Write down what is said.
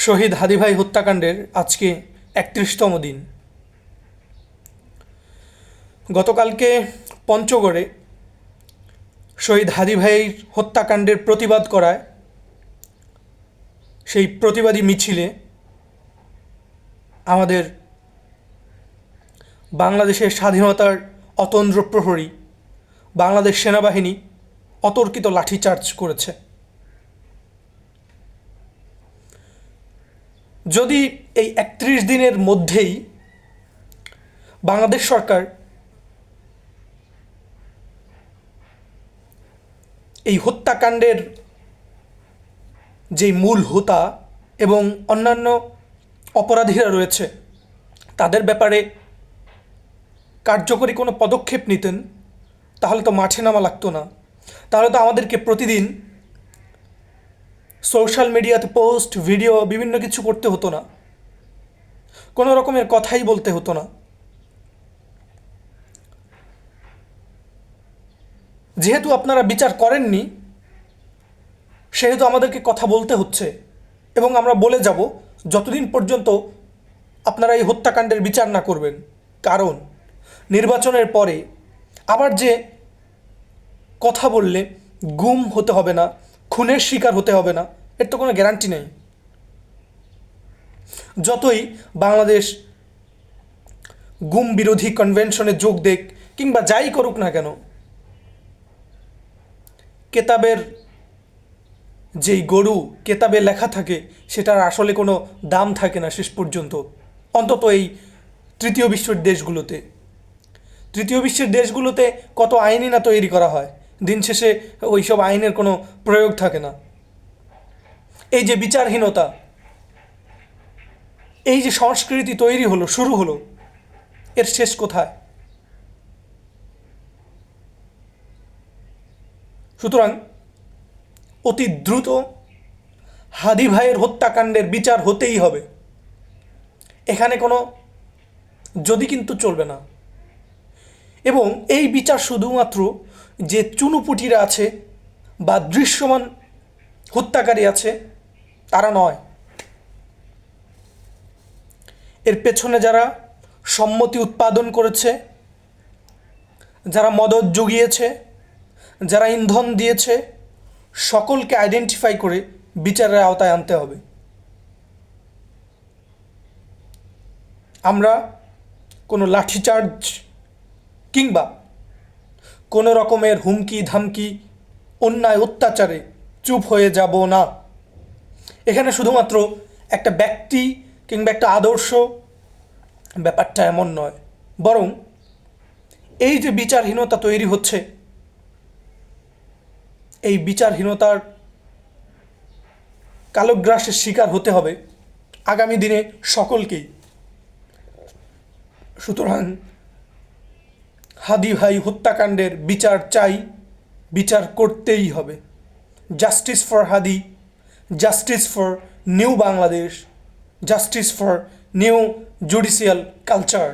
শহীদ হাদি ভাই হত্যাকাণ্ডের আজকে ৩১তম দিন। গতকালকে পঞ্চগড়ে শহীদ হাদি ভাইয়ের হত্যাকাণ্ডের প্রতিবাদ করায় সেই প্রতিবাদী মিছিলে আমাদের বাংলাদেশের স্বাধীনতার অতন্দ্র প্রহরী বাংলাদেশ সেনাবাহিনী অতর্কিত লাঠিচার্জ করেছে। যদি এই ৩১ দিনের মধ্যেই বাংলাদেশ সরকার এই হত্যাকাণ্ডের যেই মূল হোতা এবং অন্যান্য অপরাধীরা রয়েছে তাদের ব্যাপারে কার্যকরী কোনো পদক্ষেপ নিতেন, তাহলে তো মাঠে নামা লাগতো না। তাহলে তো আমাদেরকে প্রতিদিন সোশ্যাল মিডিয়াতে পোস্ট, ভিডিও বিভিন্ন কিছু করতে হতো না, কোনো রকমের কথাই বলতে হতো না। যেহেতু আপনারা বিচার করেননি, সেহেতু আমাদেরকে কথা বলতে হচ্ছে এবং আমরা বলে যাব যতদিন পর্যন্ত আপনারা এই হত্যাকাণ্ডের বিচার না করবেন। কারণ নির্বাচনের পরে আবার যে কথা বললে গুম হতে হবে না, খুনের শিকার হতে হবে না, এর তো কোনো গ্যারান্টি নেই। যতই বাংলাদেশ গুম বিরোধী কনভেনশনে যোগ দেখ কিংবা যাই করুক না কেন, কেতাবের যেই গরু কেতাবে লেখা থাকে সেটার আসলে কোনো দাম থাকে না শেষ পর্যন্ত, অন্তত এই তৃতীয় বিশ্বের দেশগুলোতে কত আইনই না তৈরি করা হয়, দিন শেষে ওই সব আইনের কোনো প্রয়োগ থাকে না। এই যে বিচারহীনতা, এই যে সংস্কৃতি তৈরি হলো, শুরু হলো, এর শেষ কোথায়? সুতরাং অতি দ্রুত হাদি ভাইয়ের হত্যাকাণ্ডের বিচার হতেই হবে। এখানে কোনো যদি কিন্তু চলবে না। এবং এই বিচার শুধুমাত্র যে চুনুপুটিরা আছে বা দৃশ্যমান হত্যাকারী আছে তারা নয়, এর পেছনে যারা সম্মতি উৎপাদন করেছে, যারা মদদ জুগিয়েছে, যারা ইন্ধন দিয়েছে, সকলকে আইডেন্টিফাই করে বিচারের আওতায় আনতে হবে। আমরা কোনো লাঠিচার্জ কিংবা কোনো রকমের হুমকি ধামকি, অন্যায় অত্যাচারে চুপ হয়ে যাব না। এখানে শুধুমাত্র একটা ব্যক্তি কিংবা একটা আদর্শ, ব্যাপারটা এমন নয়, বরং এই যে বিচারহীনতা তৈরি হচ্ছে, এই বিচারহীনতার কালগ্রাসের শিকার হতে হবে আগামী দিনে সকলকেই। সুতরাং হাদি ভাই হত্যাকাণ্ডের বিচার চাই, বিচার করতেই হবে। Justice for Hadi, justice for new Bangladesh, justice for new judicial culture.